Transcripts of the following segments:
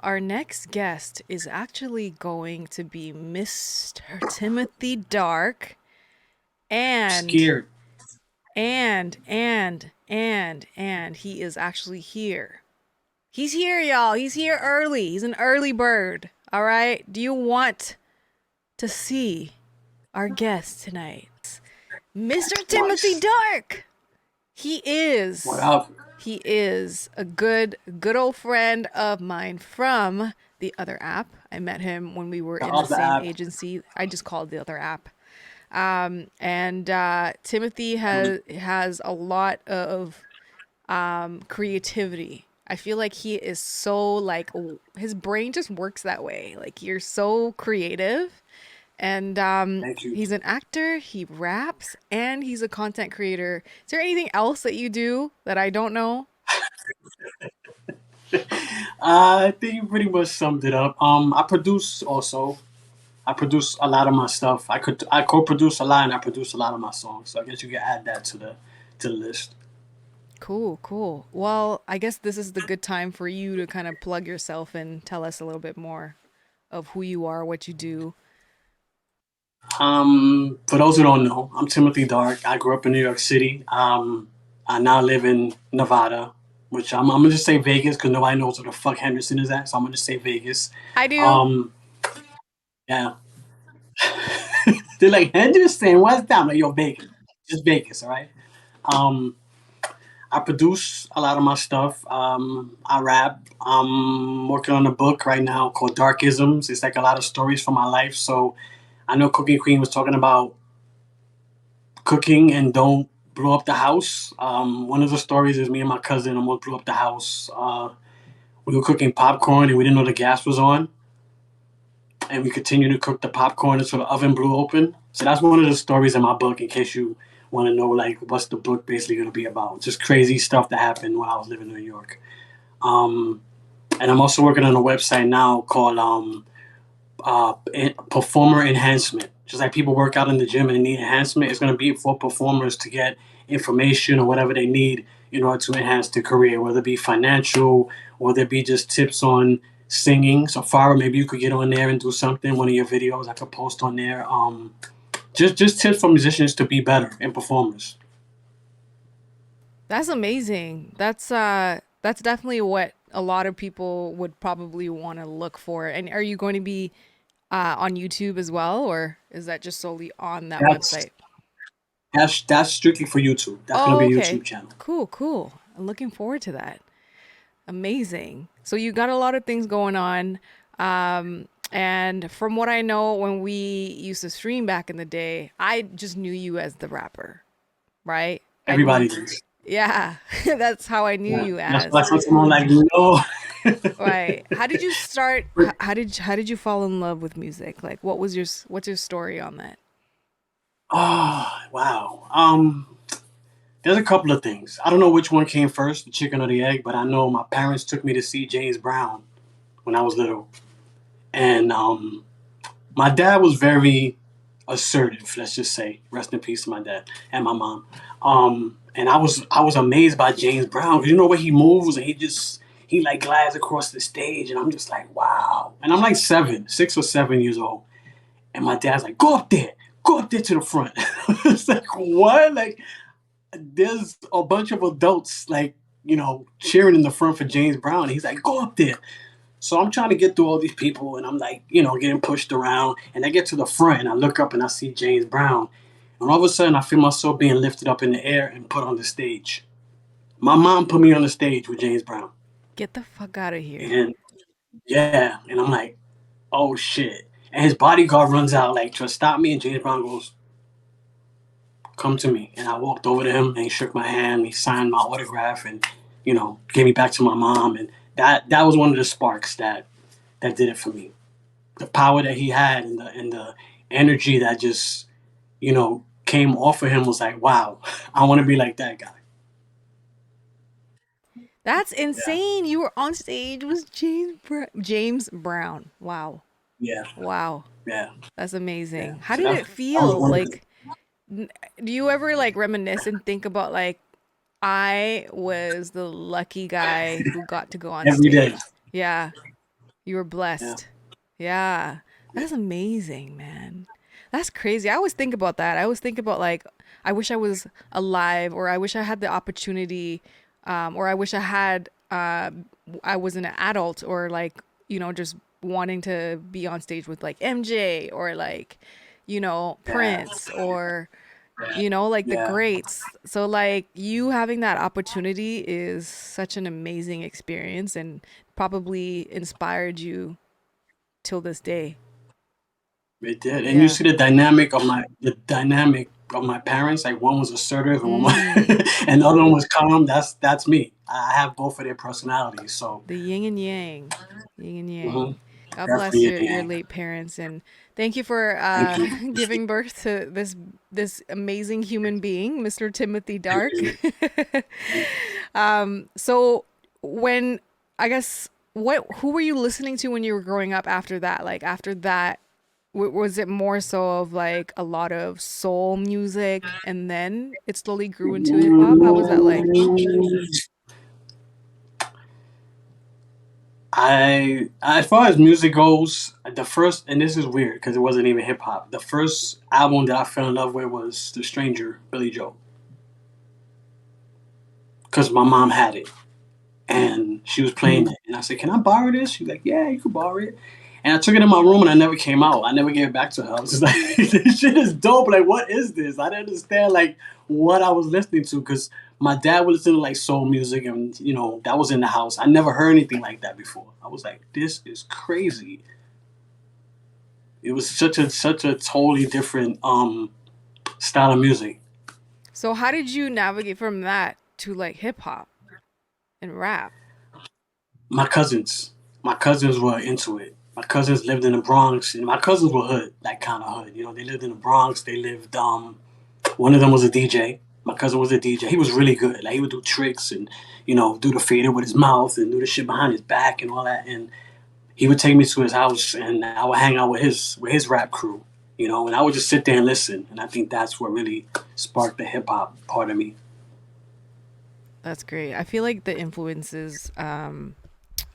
Our next guest is actually going to be Mr. Timothy Dark and Scared. and he is actually here. He's here, y'all. He's here early. He's an early bird. All right? Do you want to see our guest tonight? Mr. Timothy Nice. Dark. He What is up? he is a good old friend of mine from the other app. I met him when we were The in the other same app. agency. I just called the other app. And Timothy Mm. has a lot of creativity. I feel like he is so like his brain just works that way. Like you're so creative, and Thank you. he's an actor. He raps, and he's a content creator. Is there anything else that you do that I don't know? I think you pretty much summed it up. I produce also. I produce a lot of my stuff. I co-produce a lot and I produce a lot of my songs. So I guess you can add that to the list. Cool, cool. Well, I guess this is the good time for you to kind of plug yourself and tell us a little bit more of who you are, what you do. For those who don't know, I'm Timothy Dark. I grew up in New York City. I now live in Nevada, which I'm gonna just say Vegas because nobody knows where the fuck Henderson is at. So I'm gonna just say Vegas. I do. Um, yeah. They're like Henderson. What's that? I'm like, yo, Vegas, just Vegas, all right. Um, I produce a lot of my stuff. I rap. I'm working on a book right now called Darkisms. It's like a lot of stories from my life. So I know Cooking Queen was talking about cooking and don't blow up the house. One of the stories is me and my cousin almost blew up the house. We were cooking popcorn and we didn't know the gas was on, and we continued to cook the popcorn until the oven blew open. So that's one of the stories in my book. In case you want to know, like, what's the book basically going to be about? Just crazy stuff that happened when I was living in New York. Um, and I'm also working on a website now called performer enhancement. Just like people work out in the gym and they need enhancement, it's going to be for performers to get information or whatever they need in order to enhance their career, whether it be financial, whether it be just tips on singing. So, Fara, maybe you could get on there and do something. One of your videos I could post on there. Just tips for musicians to be better and performers. That's amazing. That's definitely what a lot of people would probably want to look for. And are you going to be on YouTube as well, or is that just solely on that That's website? that's strictly for YouTube. That's going to Oh, be a okay. YouTube channel. Cool, cool. I'm looking forward to that. Amazing. So you got a lot of things going on. And from what I know, when we used to stream back in the day, I just knew you as the rapper, right? I Everybody knew, does. yeah, that's how I knew Yeah. you That's why as. someone like no. Right. How did you start? How did you fall in love with music? Like, what's your story on that? Oh, wow. There's a couple of things. I don't know which one came first, the chicken or the egg, but I know my parents took me to see James Brown when I was little. And my dad was very assertive, let's just say. Rest in peace to my dad and my mom. And I was amazed by James Brown because you know where he moves and he like glides across the stage and I'm just like, wow. And I'm like 6 or 7 years old. And my dad's like, go up there to the front. It's like, what? Like, there's a bunch of adults, like, cheering in the front for James Brown. And he's like, go up there. So I'm trying to get through all these people and I'm like, getting pushed around. And I get to the front and I look up and I see James Brown. And all of a sudden I feel myself being lifted up in the air and put on the stage. My mom put me on the stage with James Brown. Get the fuck out of here. And yeah, and I'm like, oh shit. And his bodyguard runs out like to stop me and James Brown goes, come to me. And I walked over to him and he shook my hand, he signed my autograph and, gave me back to my mom. And that was one of the sparks that did it for me. The power that he had and the energy that just, came off of him was like, wow, I want to be like that guy. That's Yeah. insane. You were on stage with James Brown. Wow. Yeah. Wow. Yeah. That's Yeah. amazing. How So did that it that was feel? one of the Like, do you ever like reminisce and think about like I was the lucky guy who got to go on every day. stage? Yeah. You were Yeah. blessed. Yeah. That's amazing, man. That's crazy. I always think about that. I always think about like I wish I was alive, or I wish I had the opportunity, or I wish I was an adult, or like, just wanting to be on stage with like MJ, or like, Yeah. Prince, or like the Yeah. greats. So like you having that opportunity is such an amazing experience, and probably inspired you till this day. It did. And you Yeah. see the dynamic of my parents. Like one was assertive and one was, Mm, and the other one was calm. That's me. I have both of their personalities. So the yin and yang. Yin and mhm, yang. God bless definitely your yeah. late parents, and thank you for Thank you. giving birth to this amazing human being, Mr. Timothy Thank Dark. you. So when I guess what who were you listening to when you were growing up after that? Like after that, was it more so of like a lot of soul music, and then it slowly grew into hip hop? How was that like? As far as music goes, the first, and this is weird because it wasn't even hip hop. The first album that I fell in love with was The Stranger, Billy Joe, because my mom had it and she was playing it, and I said, "Can I borrow this?" She's like, "Yeah, you can borrow it." And I took it in my room and I never came out. I never gave it back to her. I was just like, "This shit is dope. Like, what is this?" I didn't understand like what I was listening to because my dad would listen to like soul music, and that was in the house. I never heard anything like that before. I was like, "This is crazy." It was such a totally different style of music. So how did you navigate from that to like hip hop and rap? My cousins were into it. My cousins lived in the Bronx, and my cousins were hood, that kind of hood. They lived in the Bronx. They lived. One of them was a DJ. My cousin was a DJ. He was really good. Like he would do tricks and do the fader with his mouth and do the shit behind his back and all that. And he would take me to his house, and I would hang out with his rap crew. And I would just sit there and listen. And I think that's what really sparked the hip hop part of me. That's great. I feel like the influences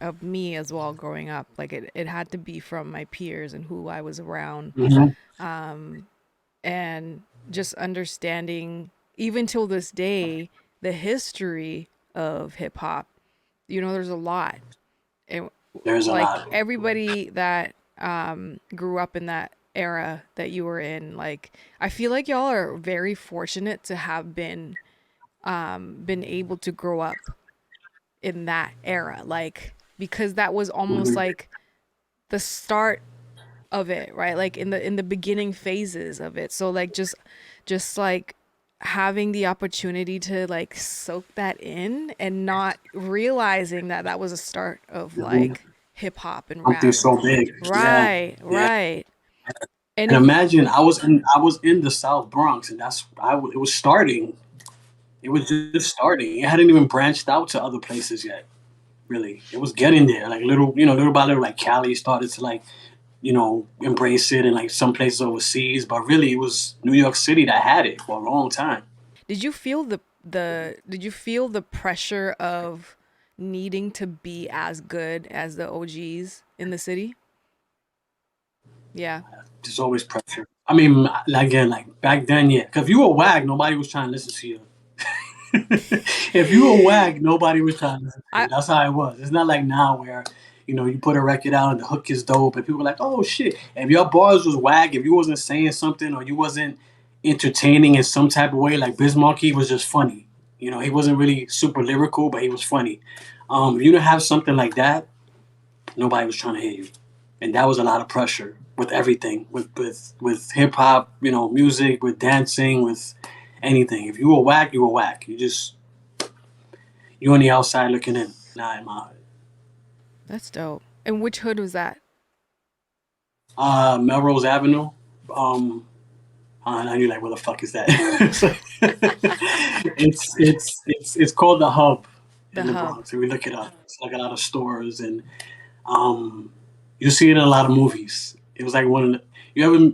of me as well growing up, like it had to be from my peers and who I was around, Hmm. and just understanding even till this day the history of hip hop. There's a lot. And There's a like lot. everybody that grew up in that era that you were in, like I feel like y'all are very fortunate to have been able to grow up in that era, like because that was almost Mhm. like the start of it, right? Like in the beginning phases of it. So like just like having the opportunity to like soak that in and not realizing that that was a start of Mhm. like hip hop and Something rap. so big. Yeah. Right, Yeah. right. And And if imagine I was in the South Bronx, and it was starting. It was just starting. It hadn't even branched out to other places yet. Really, it was getting there. Like little by little, like Cali started to like embrace it, and like some places overseas. But really, it was New York City that had it for a long time. did you feel the pressure of needing to be as good as the OGs in the city? Yeah. There's always pressure. I mean, again, like back then, yeah. Because if you were wag, nobody was trying to listen to you. If you were whack, nobody was trying to listen to I you. That's how it was. It's not like now where, you put a record out and the hook is dope and people are like, oh shit. If your bars was whack, if you wasn't saying something or you wasn't entertaining in some type of way, like Biz Markie was just funny. He wasn't really super lyrical, but he was funny. If you didn't have something like that, nobody was trying to hear you. And that was a lot of pressure with everything, with hip hop, music, with dancing, with anything. If you were whack, you were whack. You on the outside looking in, not in my hood. That's dope. And which hood was that? Melrose Avenue. Um, and you're like, where the fuck is that? It's called the Hub The in the hub. Bronx. If we look it up, it's like a lot of stores, and um, you see it in a lot of movies. It was like one of the.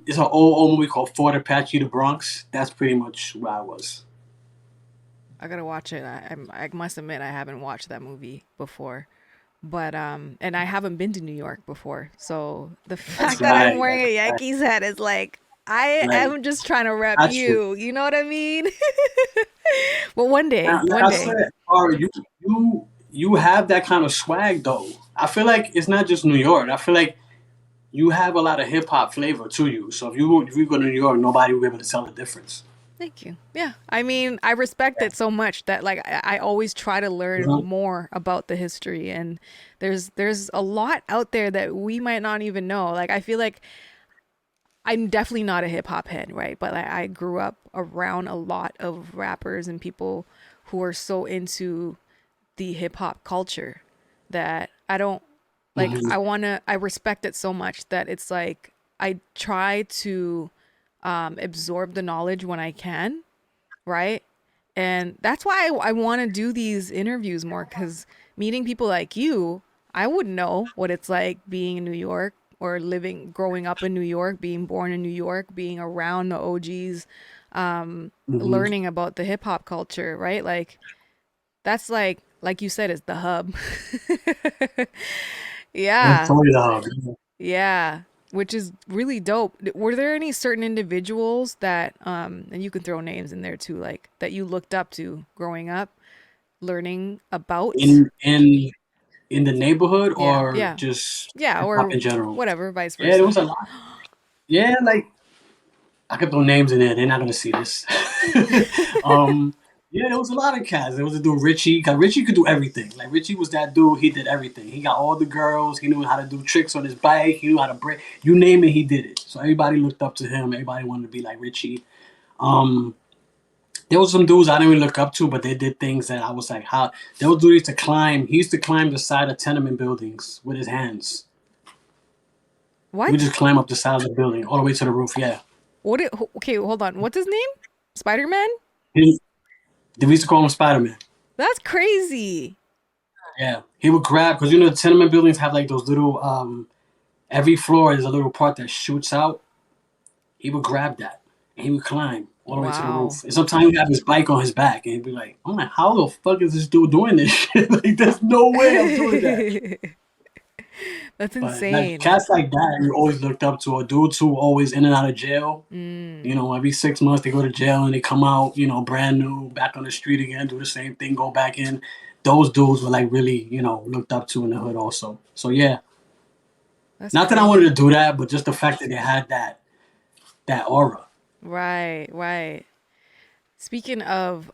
It's an old movie called Fort Apache, the Bronx. That's pretty much where I was. I gotta watch it. I must admit I haven't watched that movie before. But and I haven't been to New York before. So the That's fact that I'm right. wearing That's a right. Yankees hat is like I Right. am just trying to rep Got you. you. You know what I mean? But one Now, day, like one I day. said, Ari, you have that kind of swag though. I feel like it's not just New York. I feel like you have a lot of hip hop flavor to you. So if you go to New York, nobody will be able to tell the difference. Thank you. Yeah. I mean, I respect it so much that like I always try to learn Mhm. more about the history, and there's a lot out there that we might not even know. Like I feel like I'm definitely not a hip hop head, right? But I grew up around a lot of rappers and people who are so into the hip hop culture that I don't like Mhm. I respect it so much that it's like I try to absorb the knowledge when I can, right? And that's why I want to do these interviews more because meeting people like you, I wouldn't know what it's like being in New York or growing up in New York, being born in New York, being around the OGs, Mhm. learning about the hip hop culture, right? Like that's like you said, is the hub. That's Yeah, totally the hub. yeah, which is really dope. Were there any certain individuals that, and you can throw names in there too, like that you looked up to growing up, learning about? In the neighborhood Yeah, or yeah, just yeah, hip hop or in general. whatever, vice Yeah, there was versa. a lot. Yeah, like I could throw names in there. They're not gonna see this. um, yeah, there was a lot of cats. There was a dude Richie. Cause Richie could do everything. Like Richie was that dude. He did everything. He got all the girls. He knew how to do tricks on his bike. He knew how to break. You name it, he did it. So everybody looked up to him. Everybody wanted to be like Richie. Um, there was some dudes I didn't really look up to, but they did things that I was like, how? There was dude used to climb. He used to climb the side of tenement buildings with his hands. He would What? just climb up the side of the building all the way to the roof. Yeah. What? Okay, hold on. What's his name? Spider Man? He, we used to call him Spider Man. That's crazy. Yeah, he would grab because the tenement buildings have like those little. Every floor is a little part that shoots out. He would grab that and he would climb all the way to the Wow. roof. And sometimes he'd have his bike on his back and he'd be like, "I'm like, how the fuck is this dude doing this shit? Like, there's no way I'm doing that." That's But like insane. cats like that, you always looked up to. A dudes who always in and out of jail. Mm, Every 6 months they go to jail and they come out, brand new, back on the street again, do the same thing, go back in. Those dudes were like really, looked up to in the hood also. So yeah, that's not that I wanted to crazy. do that, but just the fact that they had that aura. Right, right. Speaking of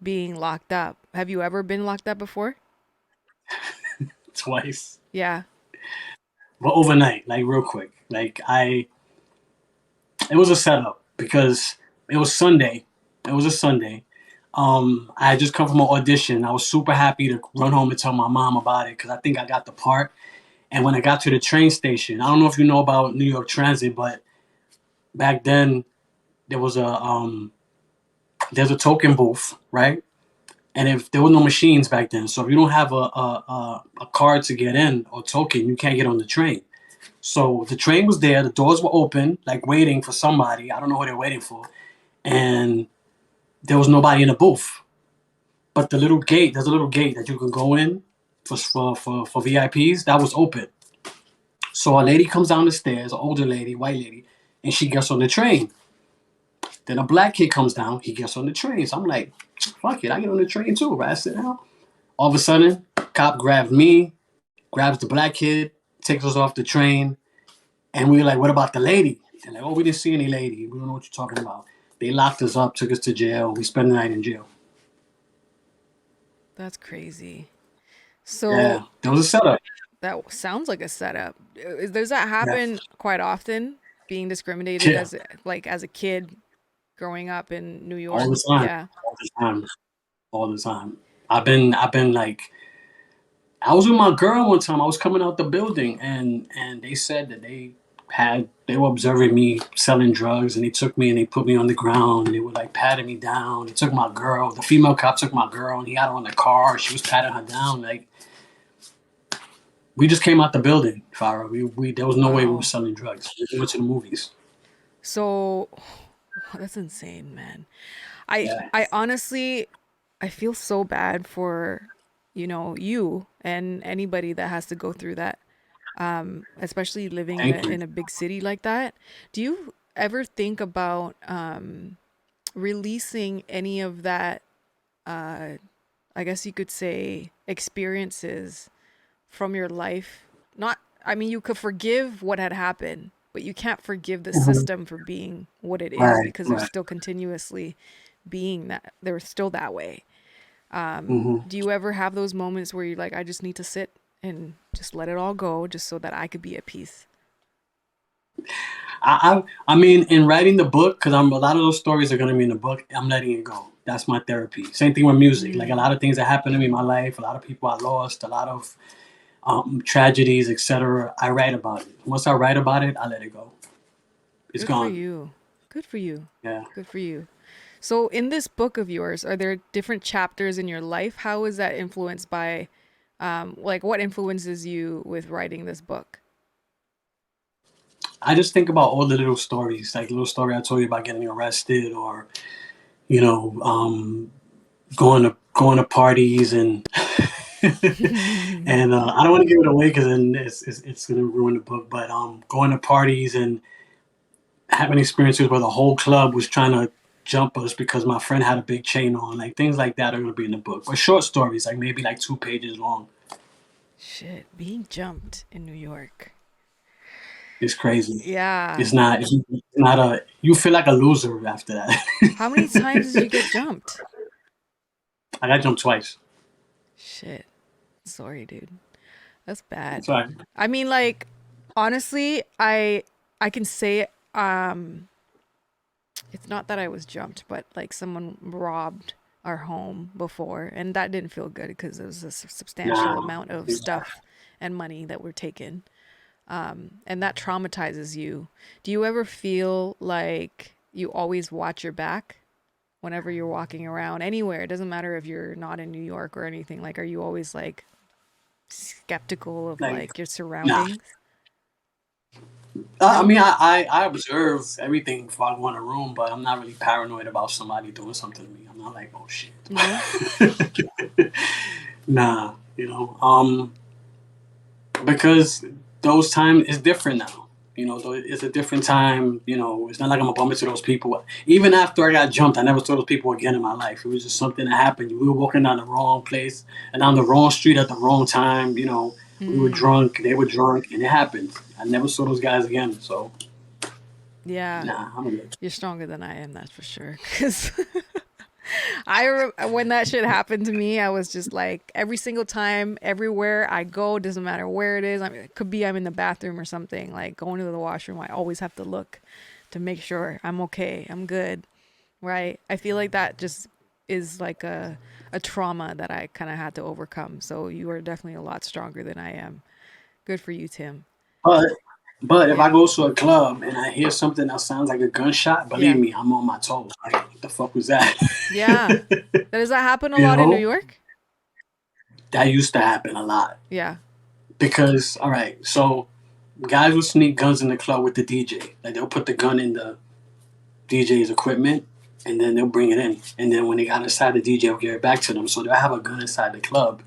being locked up, have you ever been locked up before? Twice, Yeah. but overnight, like real quick. It was a setup because it was Sunday. It was a Sunday. I had just come from an audition. I was super happy to run home and tell my mom about it because I think I got the part. And when I got to the train station, I don't know if you know about New York Transit, but back then there was there's a token booth, right? And if there were no machines back then, so if you don't have a card to get in or token, you can't get on the train. So the train was there, the doors were open, like waiting for somebody. I don't know who they're waiting for, and there was nobody in the booth. But there's a little gate that you can go in for VIPs. That was open. So a lady comes down the stairs, an older lady, white lady, and she gets on the train. Then a black kid comes down, he gets on the train. So I'm like, fuck it, I get on the train too, right? I sit down. All of a sudden, cop grabs me, grabs the black kid, takes us off the train, and we were like, what about the lady? They're like, oh, we didn't see any lady. We don't know what you're talking about. They locked us up, took us to jail. We spent the night in jail. That's crazy. So Yeah, there was a setup. that sounds like a setup. Does that Yeah, happen quite often? Being discriminated yeah, as like as a kid growing up in New all York? the time, Yeah. all the time, all the time. I've been like, I was with my girl one time. I was coming out the building, and they said that they were observing me selling drugs, and they took me and they put me on the ground, and they were like patting me down. They took my girl. The female cop took my girl, and he had her on the car. She was patting her down. Like we just came out the building, Farah. We there was no way we were Wow. selling drugs. We went to the movies. So that's insane, man. I Yeah. I honestly I feel so bad for you and anybody that has to go through that, especially living Thank you. in a big city like that. Do you ever think about releasing any of that, uh, I guess you could say, experiences from your life? Not, I mean, you could forgive what had happened, but you can't forgive the Mhm. system for being what it is Right, because they're right. still continuously being that, they're still that way. Hmm. Do you ever have those moments where you're like, I just need to sit and just let it all go just so that I could be at peace? I mean, in writing the book, because I'm a lot of those stories are gonna be in the book. I'm letting it go. That's my therapy. Same thing with music. Like a Mm, lot of things that happened to me in my life, a lot of people I lost, a lot of tragedies, etc. I write about it. Once I write about it, I let it go. It's good for gone. you. Good for you. Yeah. Good for you. So, in this book of yours, are there different chapters in your life? How is that influenced by, like, what influences you with writing this book? I just think about all the little stories, like the little story I told you about getting arrested, or you know, going to parties and and I don't want to give it away because then it's going to ruin the book. But going to parties and having experiences where the whole club was trying to jump us because my friend had a big chain on, like things like that are going to be in the book. But short stories, like maybe like 2 pages long. Shit, being jumped in New York. It's crazy. Yeah. It's not a. You feel like a loser after that. How many times did you get jumped? I got jumped twice. Shit. Sorry, dude. That's bad. So I, I mean, like, honestly, I can say it's not that I was jumped, but like someone robbed our home before, and that didn't feel good because it was a substantial nah, amount of stuff and money that were taken. And that traumatizes you. Do you ever feel like you always watch your back whenever you're walking around anywhere? It doesn't matter if you're not in New York or anything. Like, are you always like skeptical of like like your nah. surroundings? I No? mean, I observe everything before I go in a room, but I'm not really paranoid about somebody doing something to me. I'm not like, oh shit. No? Nah, because those times is different now. It's a different time. It's not like I'm a bump into those people. Even after I got jumped, I never saw those people again in my life. It was just something that happened. We were walking down the wrong place and on the wrong street at the wrong time. We were Mm, drunk, they were drunk, and it happened. I never saw those guys again. So, yeah. nah, I'm good. You're stronger than I am, that's for sure. Because when that shit happened to me, I was just like, every single time, everywhere I go, doesn't matter where it is. I mean, it could be I'm in the bathroom or something, like going to the washroom. I always have to look to make sure I'm okay, I'm good, right? I feel like that just is like a trauma that I kind of had to overcome. So you are definitely a lot stronger than I am. Good for you, Tim. But but if I Yeah. go to a club and I hear something that sounds like a gunshot, believe Yeah. me, I'm on my toes. Like, what the fuck was that? Yeah. Does that happen a you lot in New know, York? that used to happen a lot Yeah. because all right, so guys would sneak guns in the club with the DJ. Like they'll put the gun in the DJ's equipment and then they'll bring it in. And then when they got inside, the DJ will give it back to them. So they'll have a gun inside the club.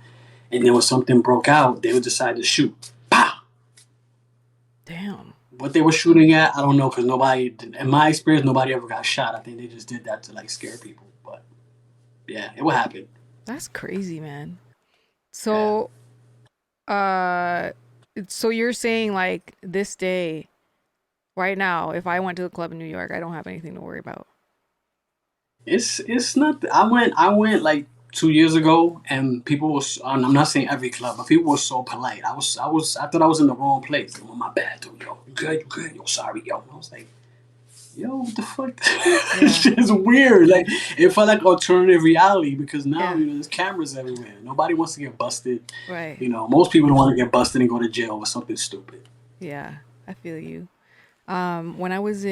And then when something broke out, they would decide to shoot. Pow! Damn. What they were shooting at, I don't know, because nobody, in my experience, nobody ever got shot. I think they just did that to like scare people. But yeah, it would happen. That's crazy, man. Yeah. So, uh, so you're saying like this day, right now, if I went to the club in New York, I don't have anything to worry about. It's not. I went like 2 years ago, and people was. I'm not saying every club, but people were so polite. I thought I was in the wrong place. Oh, my bad, dude. Yo, you good? You good? Yo, sorry, yo. And I was like, yo, what the fuck? This Yeah. shit is weird. Like it felt like alternative reality because now Yeah. there's cameras everywhere. Nobody wants to get busted. Right. Most people don't want to get busted and go to jail for something stupid. Yeah. I feel you. When I was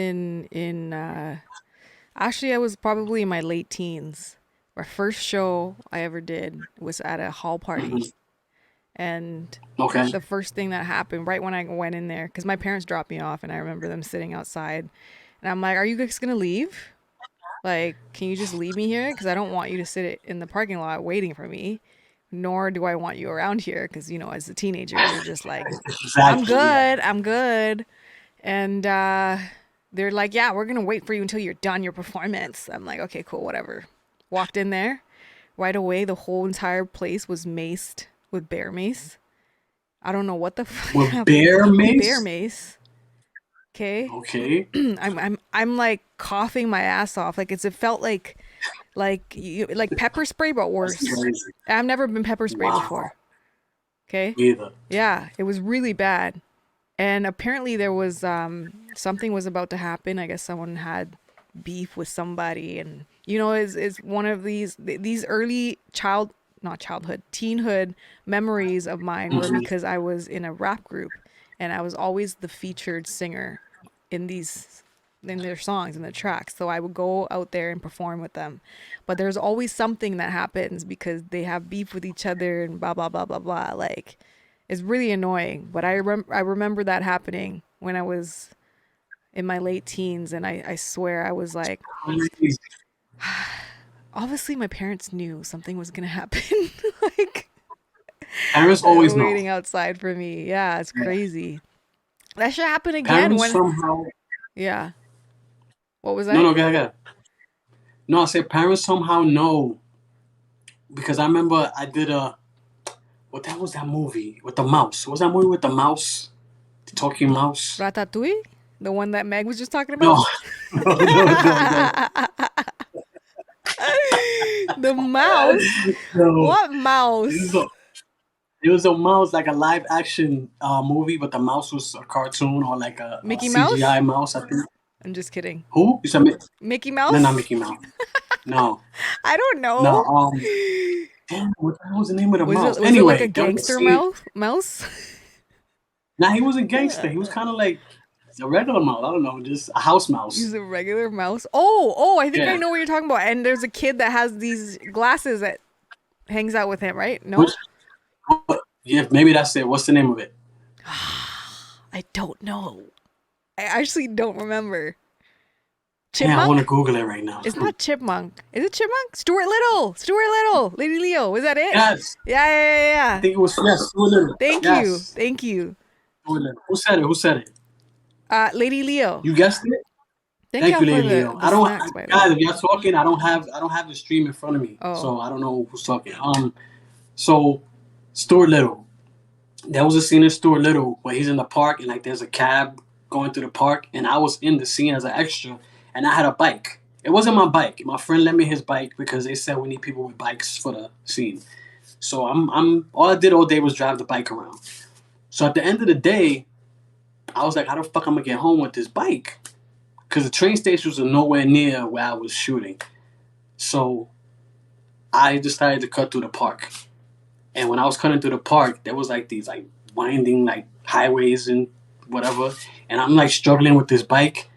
actually I was probably in my late teens. My first show I ever did was at a hall party. Hmm. And Okay. the first thing that happened right when I went in there, because my parents dropped me off, and I remember them sitting outside, and I'm like, "Are you guys gonna leave? Like, can you just leave me here? Because I don't want you to sit in the parking lot waiting for me." nor do I want you around here because, as a teenager, you're just like, I'm Exactly. Yeah. good, I'm good. And they're like, yeah, we're going to wait for you until you're done your performance. I'm like, okay, cool, whatever. Walked in there. Right away, the whole entire place was maced with bear mace. I don't know what the fuck With happened. bear Bear mace. mace. Okay. Okay. I'm like coughing my ass off. Like it felt like pepper spray, but That's worse. crazy. I've never been pepper sprayed Wow. before. Okay. Either. Yeah, it was really bad. And apparently there was something was about to happen. I guess someone had beef with somebody, and is one of these early not childhood, teenhood memories of mine were Hmm. because I was in a rap group and I was always the featured singer in these in their songs and their tracks. So I would go out there and perform with them. But there's always something that happens because they have beef with each other and blah blah blah blah blah. Like it's really annoying. But I remember that happening when I was in my late teens, and I swear I was like, Crazy. obviously my parents knew something was gonna happen. Like Parents they were always know. waiting outside for me. Yeah, it's Yeah. crazy. That should happen again Parents when somehow. yeah. What was No, that? no, go ahead, go ahead. No, I said parents somehow know because I remember I did a what that was that movie with the mouse. What was that movie with the mouse? The talking mouse? Ratatouille? The one that Meg was just talking about? No, no, no, no, no, The mouse? no. What It was mouse? a, it was a mouse, like a live action movie, but the mouse was a cartoon or like a Mickey CGI Mouse? mouse. I think. I'm just kidding. Who? You said Mickey no, not Mouse? Mickey Mouse. No, I don't no. know. Damn, what the hell was the name of the Was mouse? it was it like a Anyway, there was a gangster scene. mouse? Mouse? Nah, he was a gangster. He was kind of like a regular mouse. I don't know, just a house He's mouse. a regular mouse. Oh, I think I Yeah. know what you're talking about. And there's a kid that has these glasses that hangs out with him, right? Which, No? yeah, maybe that's it. What's the name of it? I don't know. I actually don't remember. Yeah, I want to Chipmunk? Google it right now. It's not Chipmunk. Is it Chipmunk? Stuart Little. Stuart Little. Lady Leo. Was that it? Yes, Yeah, yeah, yeah, I yeah. think it was yes. Stuart Little. Thank you. Yes, Thank you. Stuart Little. Who said it? Who said it? Lady Leo. You guessed it. Thank Thank y'all you, for Lady the Leo. the I don't, snacks, by the way. guys. If y'all talking, I don't have the stream in front of me, Oh, so I don't know who's talking. So Stuart Little. There was a scene in Stuart Little where he's in the park and like there's a cab going through the park, and I was in the scene as an extra, and I had a bike. It wasn't my bike. My friend lent me his bike because they said we need people with bikes for the scene. So I'm all I did all day was drive the bike around. So at the end of the day, I was like, how the fuck I'm gonna get home with this bike? Because the train stations are nowhere near where I was shooting. So I decided to cut through the park. And when I was cutting through the park, there was like these like winding like highways and whatever. And I'm like struggling with this bike.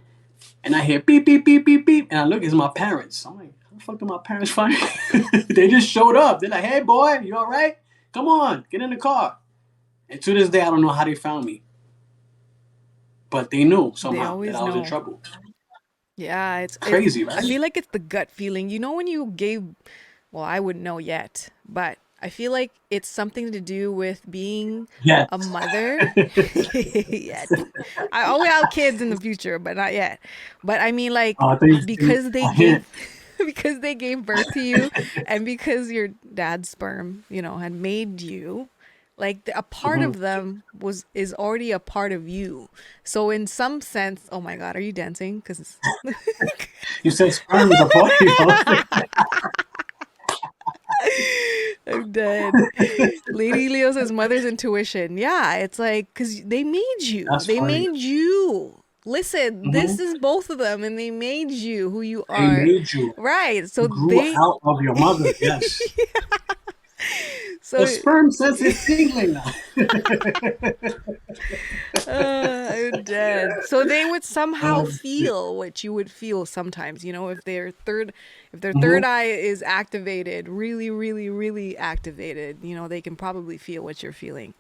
And I hear beep beep beep beep beep. And I look, it's my parents. I'm like, how the fuck did my parents find me? They just showed up. They're like, hey boy, you all right? Come on, get in the car. And to this day, I don't know how they found me. But they knew they somehow that always I was in know. trouble. Yeah, it's. Crazy, I right? feel like it's the gut feeling. You know when you gave. Well, I wouldn't know yet, but I feel like it's something to do with being Yes. a mother. Yet, I will have kids in the future, but not yet. But I mean, like I think because they a hint. gave. Because they gave birth to you and because your dad's sperm, had made you, like a part Mhm. of them is already a part of you. So in some sense, oh my god, are you dancing? Because You said sperm is a party. I was like, I'm dead. Lady Leo says mother's intuition. Yeah, it's like because they made you. that's They funny. made you. Listen, Hmm. this is both of them, and they made you who you They are. made you. Right. You So grew they. out of your mother. Yes. The So sperm says it's tingling now. I'm dead. So they would somehow Oh, shit. feel what you would feel sometimes, if their third Hmm. eye is activated, really, really, really activated, they can probably feel what you're feeling.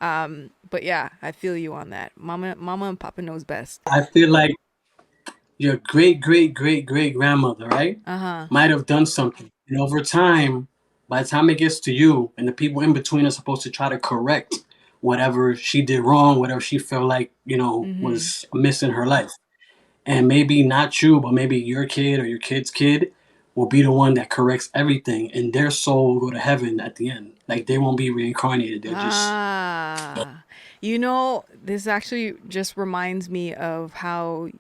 But yeah, I feel you on that. Mama and Papa knows best. I feel like your great great great great grandmother, right, Uh-huh. might have done something. And over time, By the time it gets to you and the people in between are supposed to try to correct whatever she did wrong, whatever she felt like, Mm-hmm. was amiss in her life. And maybe not you, but maybe your kid or your kid's kid will be the one that corrects everything, and their soul will go to heaven at the end. Like they won't be reincarnated. They'll just Ah, this actually just reminds me of how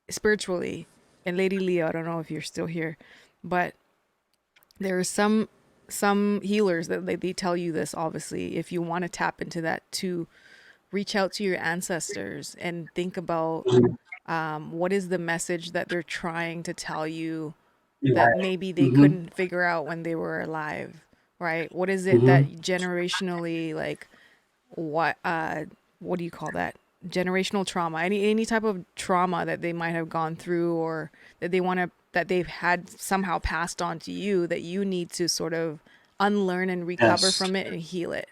spiritually, and Lady Leo, I don't know if you're still here, but there are some healers that they tell you this, obviously, if you want to tap into that, to reach out to your ancestors and think about what is the message that they're trying to tell you that right. maybe they Mm-hmm. couldn't figure out when they were alive, right? What is it that Mm-hmm. generationally, like, what do you call that? Generational trauma, any type of trauma that they might have gone through, or that they've had somehow passed on to you, that you need to sort of unlearn and recover Yes. from it and heal it,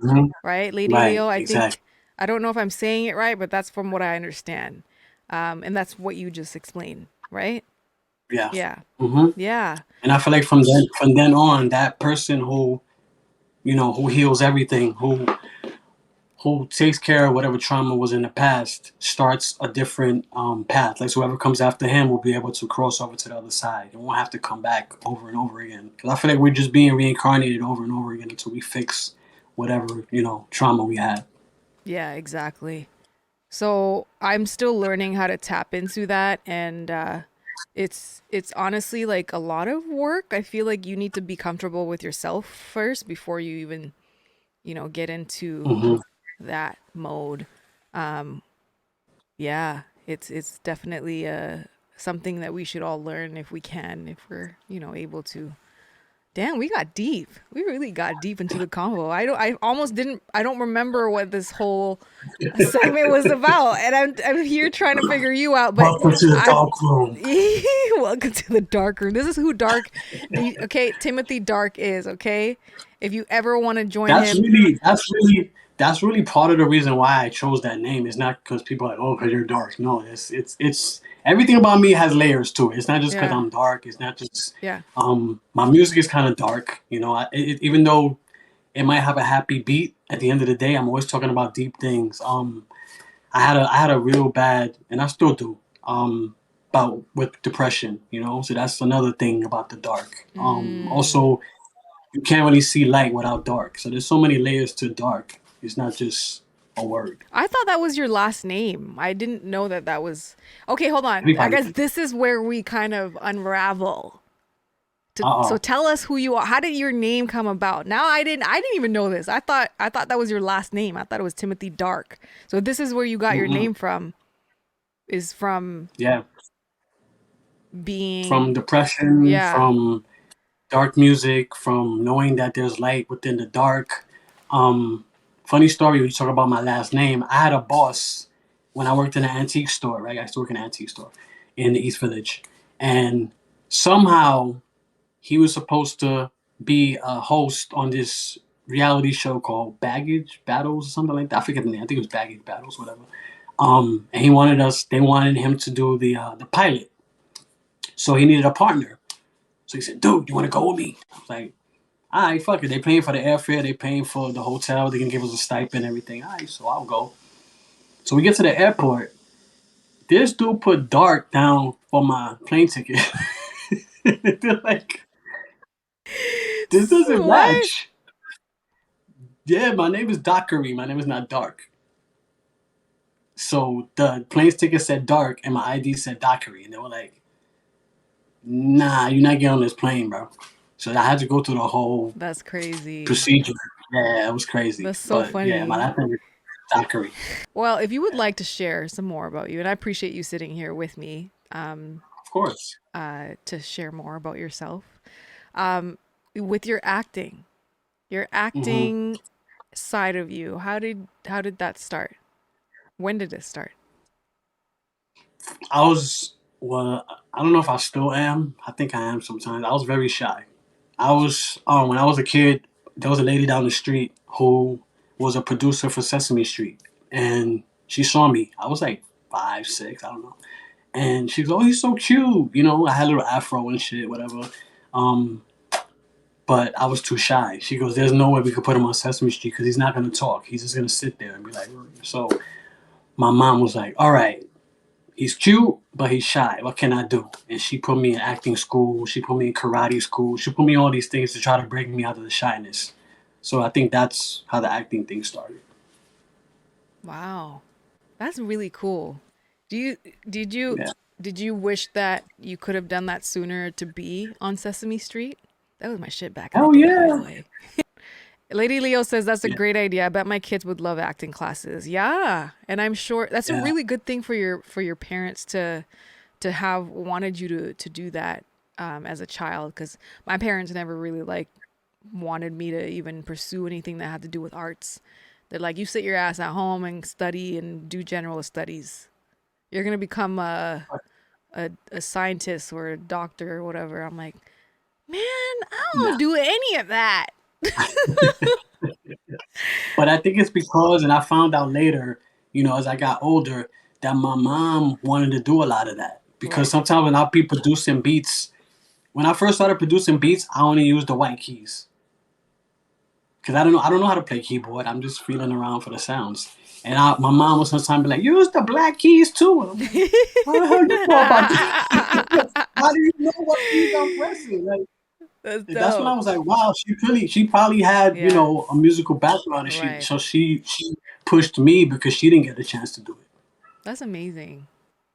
Mm-hmm. right, Lady Right. Leo? I Exactly. think, I don't know if I'm saying it right, but that's from what I understand. And that's what you just explained, right? Yeah. Yeah. Mm-hmm. Yeah. And I feel like from then on, that person who heals everything, who takes care of whatever trauma was in the past, starts a different path. Like so whoever comes after him will be able to cross over to the other side. It won't have to come back over and over again. Because I feel like we're just being reincarnated over and over again until we fix whatever trauma we had. Yeah, exactly. So I'm still learning how to tap into that, and it's honestly like a lot of work. I feel like you need to be comfortable with yourself first before you even, get into Hmm. that mode. Um, yeah, it's definitely something that we should all learn if we can, if we're, able to. Damn, we got deep. We really got deep into the convo. I almost didn't. I don't remember what this whole segment was about, and I'm here trying to figure you out. But Welcome to the I dark room. welcome to the dark room. This is who Dark. Okay, Timothy Dark is okay. If you ever want to join That's him, really that's really that's really part of the reason why I chose that name. It's not because people are like, oh, because you're dark. No, it's everything about me has layers to it. It's not just because yeah, I'm dark. It's not just yeah. my music is kind of dark. Even though it might have a happy beat, at the end of the day, I'm always talking about deep things. I had a real bad, and I still do. About with depression, so that's another thing about the dark. Mm. Also, you can't really see light without dark. So there's so many layers to dark. It's not just a word. I thought that was your last name. I didn't know that that was. Okay, hold on. I Everybody guess thinks. this is where we kind of unravel. So Uh tell us who you are. How did your name come about? Now I didn't even know this. I thought that was your last name. I thought it was Timothy Dark. So this is where you got your oh. name from, is from Yeah, from being, depression, yeah. from dark music, from knowing that there's light within the dark. Um, Funny story when you talk about my last name. I had a boss when I worked in an antique store. Right, I used to work in an antique store in the East Village, and somehow he was supposed to be a host on this reality show called Baggage Battles or something like that. I forget the name. I think it was Baggage Battles, whatever. And they wanted him to do the pilot. So he needed a partner. So he said, dude, you want to go with me? I was like, all right, fuck it. They paying for the airfare. They paying for the hotel. They can give us a stipend and everything. All right, so I'll go. So we get to the airport. This dude put dark down for my plane ticket. They're like, this doesn't What? match. Yeah, my name is Dockery. My name is not Dark. So the plane ticket said Dark and my ID said Dockery. And they were like, nah, you're not getting on this plane, bro. So I had to go through the whole That's crazy. procedure. Yeah, it was crazy. That's so But yeah, my funny. last name is Dockery. Well, if you would like to share some more about you, and I appreciate you sitting here with me, Of course. to share more about yourself, with your Hmm. acting side of you, how did that start? When did it start? I was, well, I don't know if I still am. I think I am sometimes. I was very shy. When I was a kid, there was a lady down the street who was a producer for Sesame Street. And she saw me. I was like 5, 6, I don't know. And she goes, oh, he's so cute. I had a little afro and shit, whatever. Um, but I was too shy. She goes, "There's no way we could put him on Sesame Street because he's not gonna talk. He's just gonna sit there and be like." So my mom was like, "All right, he's cute, but he's shy. What can I do?" And she put me in acting school. She put me in karate school. She put me in all these things to try to break me out of the shyness. So I think that's how the acting thing started. Wow. That's really cool. Do you did you Yeah. did you wish that you could have done that sooner to be on Sesame Street? That was my shit back in the Hell day, by the yeah. way. Lady Leo says that's a Yeah. great idea. I bet my kids would love acting classes. Yeah, and I'm sure that's a Yeah. really good thing for your parents to have wanted you to do that as a child because my parents never really like wanted me to even pursue anything that had to do with arts. They're like, you sit your ass at home and study and do general studies. You're gonna become a scientist or a doctor or whatever. I'm like, man, I Nah. don't do any of that. But I think it's because, and I found out later, as I got older, that my mom wanted to do a lot of that. Because Right. sometimes when I'll be producing beats, when I first started producing beats, I only used the white keys. Because I don't know how to play keyboard. I'm just feeling around for the sounds. And my mom would sometimes be like, use the black keys too. And I'm like, how the hell you know about this? How do you know what keys I'm pressing? Like, That's that's when I dope. was like, wow, she probably had, Yeah. a musical background, and she Right. so she pushed me because she didn't get a chance to do it. That's amazing.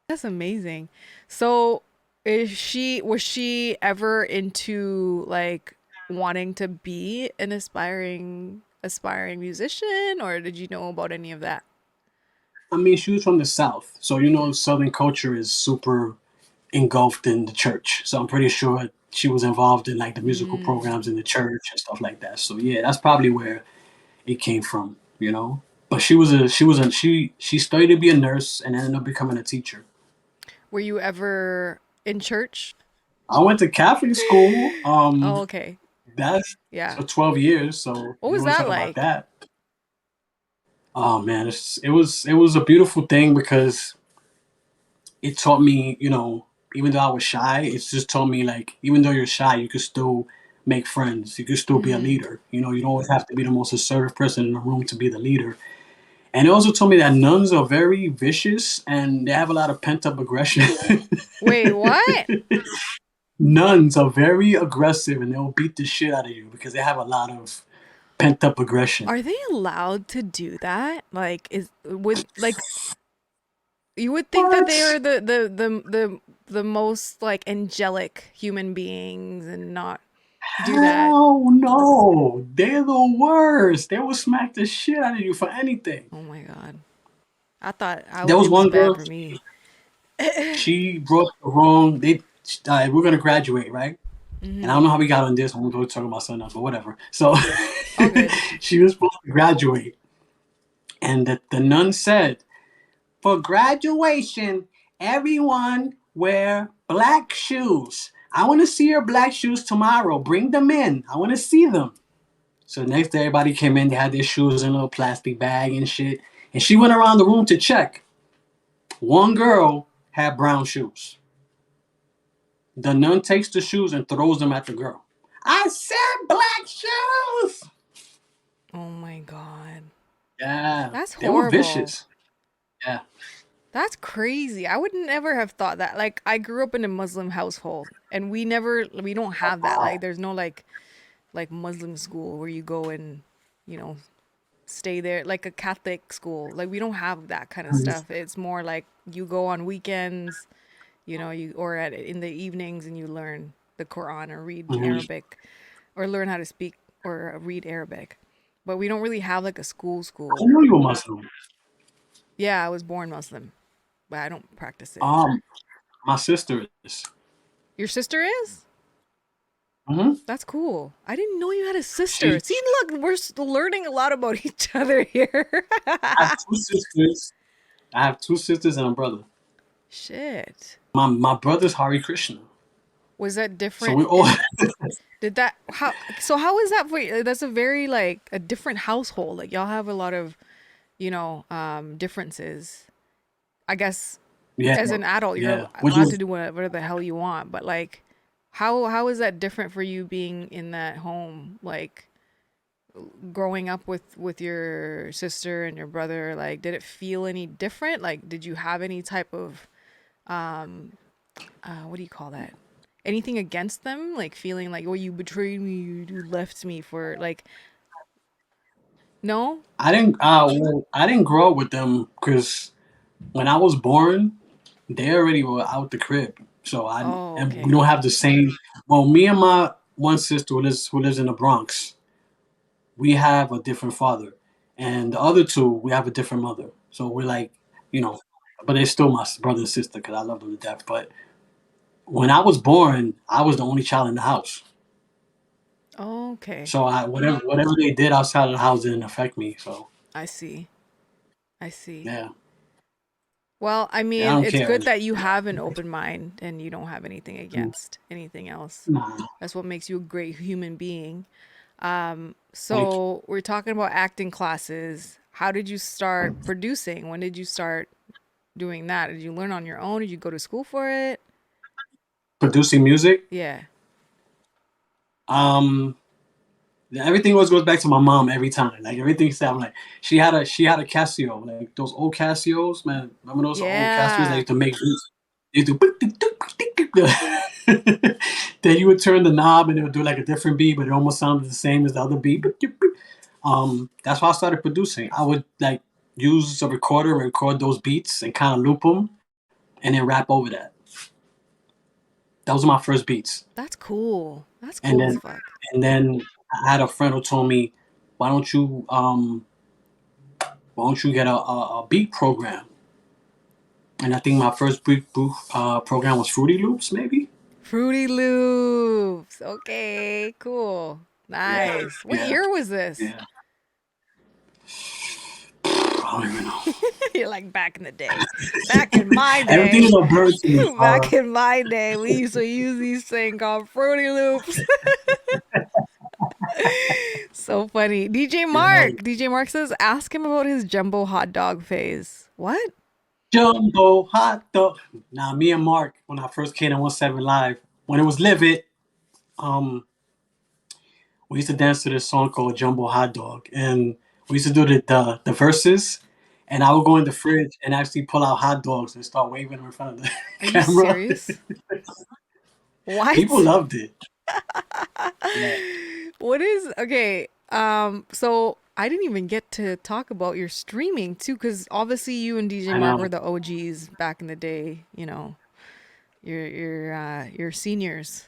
That's amazing. So, was she ever into like wanting to be an aspiring musician or did you know about any of that? I mean, she was from the South, so Southern culture is super engulfed in the church. So I'm pretty sure she was involved in like the musical programs Mm. in the church and stuff like that. So yeah, that's probably where it came from. But she studied to be a nurse and ended up becoming a teacher. Were you ever in church? I went to Catholic school. Oh, okay. That's Yeah. for 12 years. So What you was want to that talk about like? that? Oh man, it was a beautiful thing because it taught me, even though I was shy, it's just taught me like even though you're shy, you can still make friends. You can still be a Mm-hmm. leader. You don't always have to be the most assertive person in the room to be the leader. And it also told me that nuns are very vicious and they have a lot of pent up aggression. Wait, what? Nuns are very aggressive and they'll beat the shit out of you because they have a lot of pent up aggression. Are they allowed to do that? Like is would like you would think that they What? are the most like angelic human beings and not do that. Hell no. They're the worst. They will smack the shit out of you for anything. Oh my God. I thought There was it was one bad girl, for me. she brought the wrong, we're going to graduate, right? And I Mm-hmm. don't know how we got on this. I'm going to talk about something else, but whatever. So All good. she was supposed to graduate. And the nun said, for graduation, everyone wear black shoes. I want to see your black shoes tomorrow. Bring them in. I want to see them. So next day, everybody came in. They had their shoes in a little plastic bag and shit. And she went around the room to check. One girl had brown shoes. The nun takes the shoes and throws them at the girl. I said black shoes. Oh my God. Yeah, That's they were horrible. vicious. Yeah. That's crazy. I would never have thought that. Like I grew up in a Muslim household and we don't have that. Like there's no like Muslim school where you go and, you know, stay there like a Catholic school. Like we don't have that kind of stuff. It's more like you go on weekends, you know, you or at in the evenings and you learn the Quran or read Mhm. Arabic or learn how to speak or read Arabic. But we don't really have like a I school. knew you were Muslim. Yeah, I was born Muslim, but I don't practice it. Um, my sister is. Your sister is? Hmm. That's cool. I didn't know you had a sister. She. See, look, we're learning a lot about each other here. I have two sisters. I have two sisters and a brother. Shit. My brother's Hari Krishna. Was that So different? we all. Did that so how is that for you? That's a very like a different household. Like y'all have a lot of, differences. I guess Yeah. as an adult you're Yeah. Would allowed you? to do whatever the hell you want, but like How is that different for you being in that home? Like growing up with your sister and your brother, like did it feel any different? Like did you have any type of um what do you call that? Anything against them? Like feeling like, oh, you betrayed me, you left me for like no? I didn't grow up with them because when I was born, they already were out the crib. So I Oh, and we okay. don't have the same. Well, me and my one sister who lives in the Bronx, we have a different father, and the other two we have a different mother. So we're like, you know, but they're still my brother and sister because I love them to death. But when I was born, I was the only child in the house. Okay. So I whatever they did outside of the house didn't affect me. So I see. I see. yeah, Well, I yeah, I mean, don't it's care. good that you have an open mind and you don't have anything against anything else. Nah, That's what makes you a great human being. thank you. So we're talking about acting classes. How did you start producing? When did you start doing that? Did you learn on your own? Did you go to school for it? Producing music. Yeah. Um, Everything always goes back to my mom every time. Like everything sound like she had a Casio, like those old Casios, man. Remember those old Casios that Yeah. used to make beats? They used to then you would turn the knob and it would do like a different beat, but it almost sounded the same as the other beat. That's why I started producing. I would like use a recorder and record those beats and kind of loop them and then rap over that. That was my first beats. That's cool. That's And cool as then fuck. and then I had a friend who told me, why don't you get a beat program? And I think my first beat program was Fruity Loops, maybe. Fruity Loops. Okay, cool. Yeah, Nice. What yeah, year was this? yeah. I don't even know. You're like back in the day. Back in my Everything day. is a bird to me, Back Farah. in my day, we used to use these things called Fruity Loops. So funny. DJ You're right. Mark. DJ Mark says, ask him about his jumbo hot dog phase. What? Jumbo hot dog. Now, me and Mark, when I first came on 17 Live, when it was Live um, we used to dance to this song called Jumbo Hot Dog, and we used to do the verses. And I would go in the fridge and actually pull out hot dogs and start waving them in front of the Are you camera. serious? People What? loved it. Yeah, What is okay? So I didn't even get to talk about your streaming too, because obviously you and DJ I Mark know. were the OGs back in the day. You're seniors,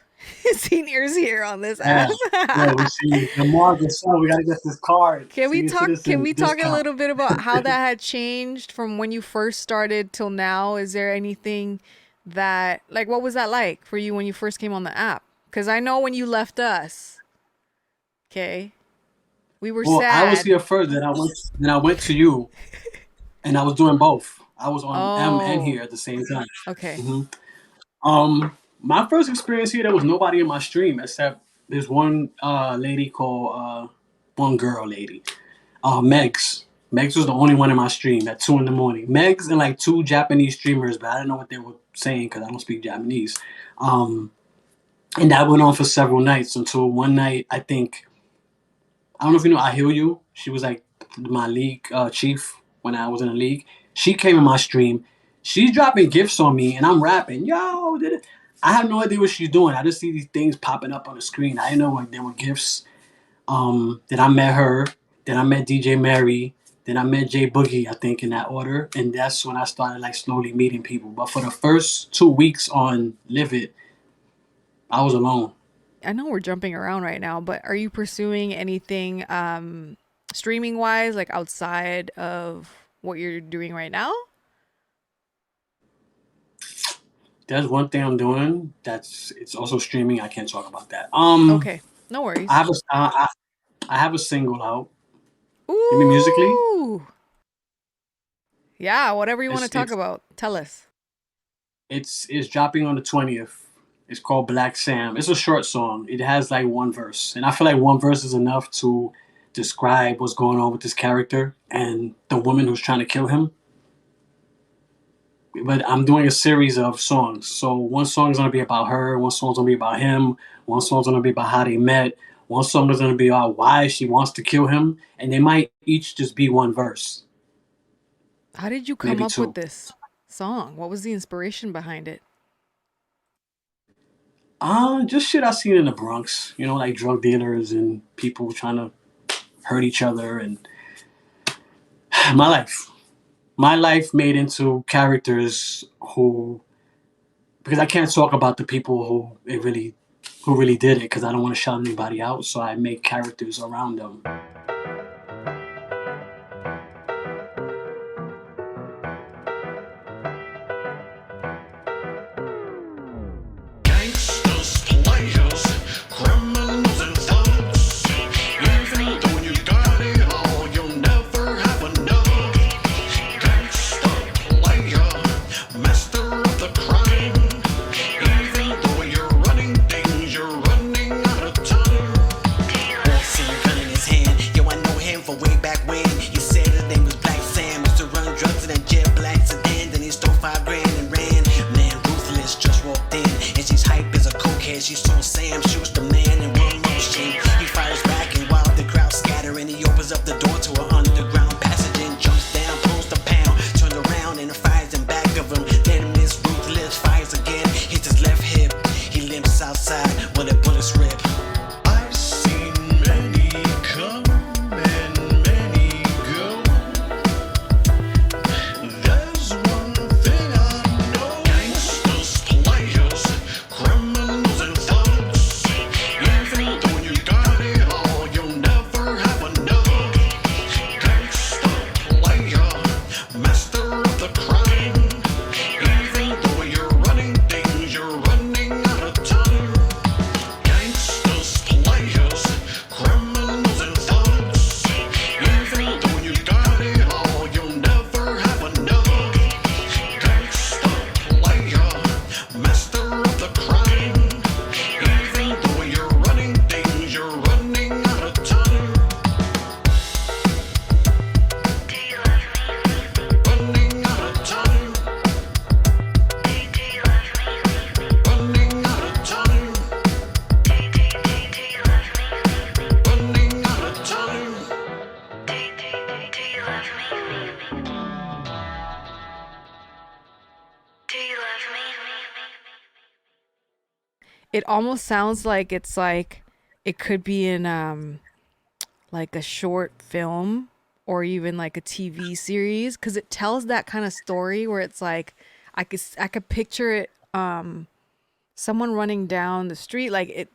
seniors here on this Yeah, app. yeah. We see the Margaret son. We gotta get this card, Can we senior talk? Can citizen we talk a discount. little bit about how that had changed from when you first started till now? Is there anything that like what was that like for you when you first came on the app? Because I know when you left us, okay, we were Well, I was sad. here first. Then I went to you, and I was doing both. I was on M and Oh, here at the same time. okay. hmm my first experience here, there was nobody in my stream except this one lady called one girl lady, Megs. Megs was the only one in my stream at 2 in the morning. Megs and like two Japanese streamers, but I didn't know what they were saying because I don't speak Japanese. Um, and that went on for several nights until one night, I don't know if you know I Heal You. She was like my league chief when I was in the league. She came in my stream. She's dropping gifts on me and I'm rapping. Yo, did it. I have no idea what she's doing. I just see these things popping up on the screen. I didn't know like they were gifts. Then I met her. Then I met DJ Mary. Then I met Jay Boogie, I think, in that order. And that's when I started like slowly meeting people. But for the first 2 weeks on Live It, I was alone. I know we're jumping around right now, but are you pursuing anything streaming wise, like outside of what you're doing right now? There's one thing I'm doing that's it's also streaming. I can't talk about that. Okay, no I worries. have I have a single out. You mean musically? Ooh, yeah, whatever you want to It's talk it's about, tell us. it's dropping on the 20th. It's called Black Sam. It's a short song. It has like one verse, and I feel like one verse is enough to describe what's going on with this character and the woman who's trying to kill him. but I'm doing a series of songs. So one song is gonna be about her, one song's gonna be about him, one song's gonna be about how they met, one song is gonna be about why she wants to kill him, and they might each just be one verse, How did you come maybe up with two. this song? What was the inspiration behind it? Just shit I seen in the Bronx, like drug dealers and people trying to hurt each other, and my life. My life made into characters who, because I can't talk about the people who really did it, because I don't want to shout anybody out. So I make characters around them. Gangsters, players, criminals and thugs. Even though you got it all, you'll never have enough. Gangster, player, master of the crime. Even though you're running things, you're running out of time. Seen gun in his hand, yo, I know him from way back when. He said his name was Black Sam. Used to run drugs in a jet black sedan. Then he stole 5 grand and ran. Man, ruthless, just walked in. And she's hype as a cokehead. She saw Sam, shoots the man in one motion. He fires back, and while the crowd scatter, and he opens up the door to an underground passage and jumps down, pulls the pound, turns around and fires in back of him. Then Miss Ruthless fires again, hits his left hip. He limps outside when the bullets rip. I've seen many come and many go. There's one thing I know. Gangsters, players, criminals and thugs. Even though you got it all, you'll never have enough. Gangster, player, master of the crime. Even though you're running things, you're running out of time. Gangsters, players, criminals and thugs. Even though you got it all, you'll never have enough. Gangster, player, master of the crime. Even though you're running things, you're running out of time. Running out of time. Running out of time. Running out of time. It almost sounds like it's like it could be in like a short film or even like a TV series because it tells that kind of story where it's like I could picture it someone running down the street like it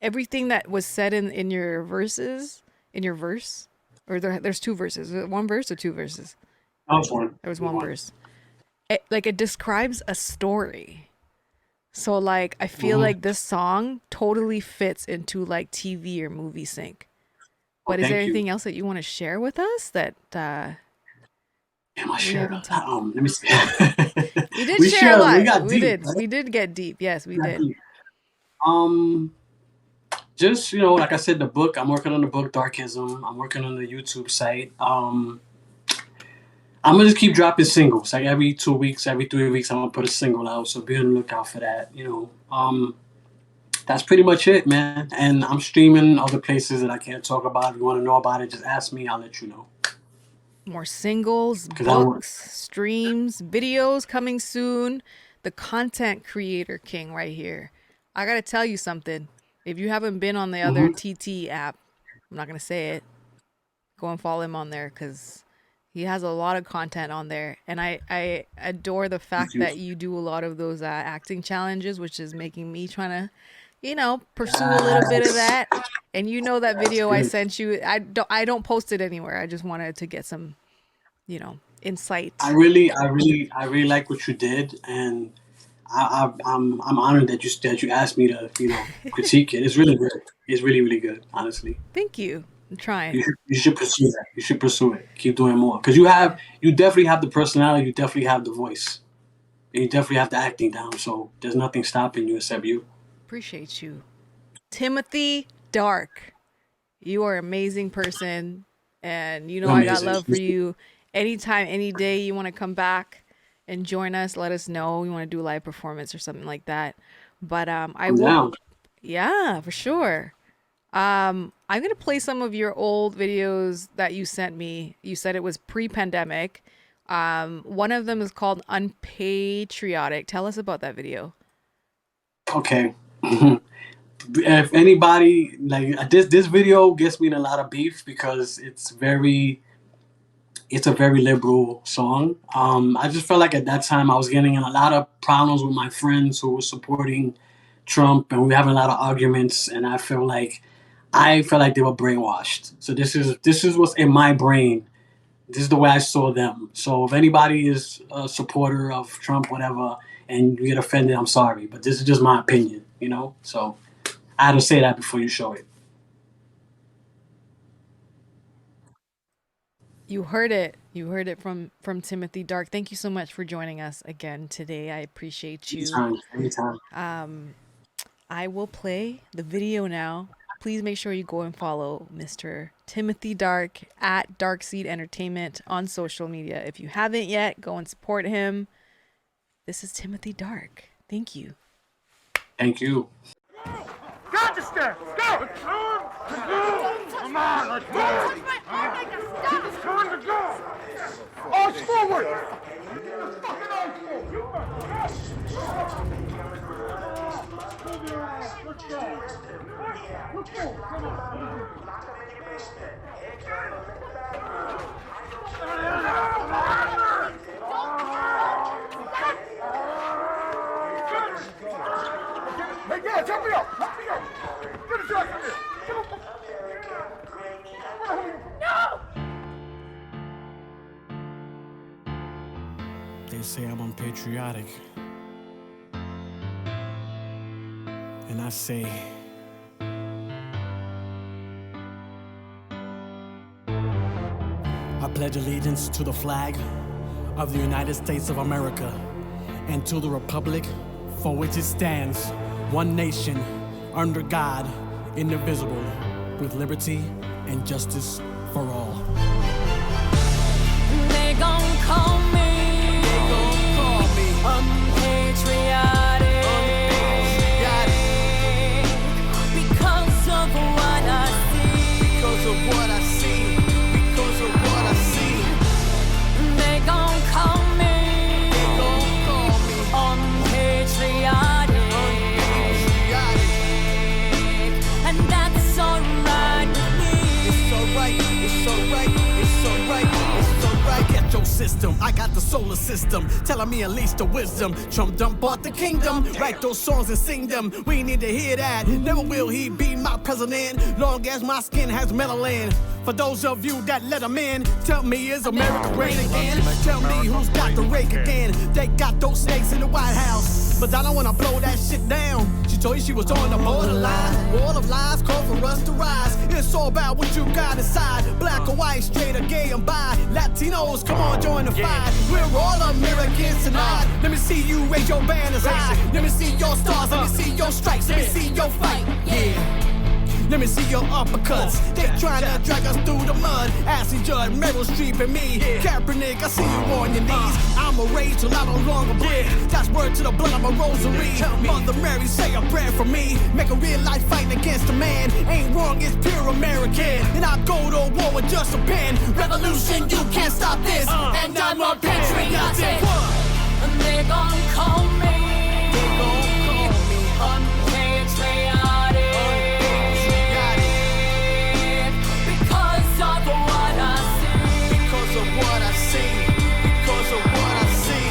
everything that was said in your verses in your verse or there's two verses. Is it one verse or two verses? That was one. There was That was one one. verse. It describes a story. So like I feel Mhm. like this song totally fits into like TV or movie sync. Oh, But is there thank you. anything else that you want to share with us that Damn, I we shared haven't a talked? lot. Let me see. We did we share a shared. We lot. got We deep, did. right? We did get deep. Yes, we We got did. deep. Um, just like I said, the book. I'm working on the book Darkism. I'm working on the YouTube site. I'm gonna just keep dropping singles. Like every 2 weeks, every 3 weeks, I'm gonna put a single out. So be on the lookout for that. That's pretty much it, man. And I'm streaming other places that I can't talk about. If you want to know about it, just ask me. I'll let you know. More singles, Because I don't want. books, streams, videos coming soon. The content creator king right here. I gotta tell you something. If you haven't been on the other Mm-hmm. TT app, I'm not gonna say it. Go and follow him on there because he has a lot of content on there, and I adore the Thank fact you. that you do a lot of those acting challenges, which is making me trying to, pursue a little bit of Yes, that. And that that's video I good. sent you, I don't post it anywhere. I just wanted to get some, I insight. really, I really, I really like what you did, and I'm honored that you asked me to critique it. It's really good. It's really really good. Honestly, Thank you. I'm trying. you should pursue that. You should pursue it. Keep doing more because you definitely have the personality. You definitely have the voice, and you definitely have the acting down. So there's nothing stopping you except you. Appreciate you. Timothy Dark. You are an amazing person, and You're I got amazing. love for you. Anytime, any day you want to come back, and join us. Let us know you want to do a live performance or something like that. But I I'm will, down. yeah, for sure. I'm gonna play some of your old videos that you sent me. You said it was pre-pandemic. One of them is called Unpatriotic. Tell us about that video. Okay. If anybody like this video gets me in a lot of beef because it's a very liberal song. I just felt like at that time I was getting in a lot of problems with my friends who were supporting Trump, and we were having a lot of arguments. And I felt like they were brainwashed. So this is what's in my brain. This is the way I saw them. So if anybody is a supporter of Trump, whatever, and you get offended, I'm sorry, but this is just my opinion, you know. So I had to say that before you show it. You heard it. You heard it from Timothy Dark. Thank you so much for joining us again today. I appreciate you. Anytime, anytime. I will play the video now. Please make sure you go and follow Mr. Timothy Dark at Darkseed Entertainment on social media. If you haven't yet, go and support him. This is Timothy Dark. Thank you. Thank you. Got the steps! Go! Let's turn! Come on, let's go! It's turn to go! Arch forward! The fucking arch forward! Move your ass! Let's go! Let's go! Come on! Hey, guys, help me up! Help me up! Get his ass in here! Get him! They say I'm unpatriotic. And I say, I pledge allegiance to the flag of the United States of America and to the republic for which it stands, one nation, under God, indivisible, with liberty and justice for all. They gon' call me unpatriotic because of what I see. Because of what I see, because of what I see. They gon' call me unpatriotic, and that's alright with me. It's alright, it's alright, it's alright, it's alright. Get your system, I got the solar system, telling me unleash the wisdom. Trump done bought the kingdom, write those songs and sing them. We need to hear that, never will he be my president, long as my skin has melanin. For those of you that let him in, tell me, is America great again? Tell me who's got the rake again? They got those snakes in the White House, but I don't wanna blow that shit down. She told you she was on the borderline. Wall of lies call for us to rise. It's all about what you got inside. Black or white, straight or gay and bi. Latinos, come on, join the fight. We're all Americans tonight. Let me see you raise your banners high. Let me see your stars, let me see your stripes, let me see your fight. Yeah. Let me see your uppercuts. They tryna drag us through the mud. Ashley Judd, Meryl Streep, and me. Kaepernick, I see you on your knees. I'm a rage till I no longer breathe. That's word to the blood of a rosary. Mother Mary, say a prayer for me. Make a real life fighting against a man. Ain't wrong, it's pure American. And I go to war with just a pen. Revolution, you can't stop this. And I'm a patriotic. And they gon' call me unpatriotic because of what I see. Because of what I see. Because of what I see.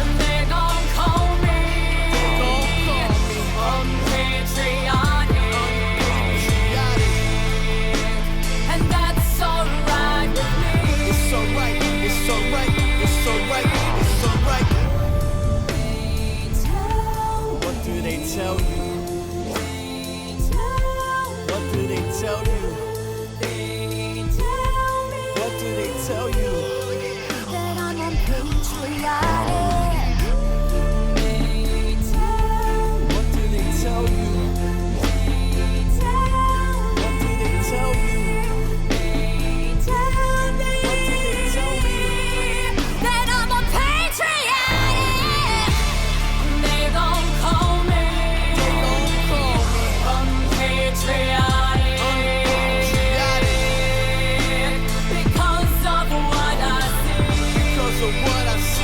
And they gon' call me unpatriotic, and that's alright with me. It's alright, it's alright, it's alright, it's alright. What do they tell you? What do they tell you? What do they tell you? That I'm unpatriotic. What do they tell you? What do they tell you? What do they tell me? because of what I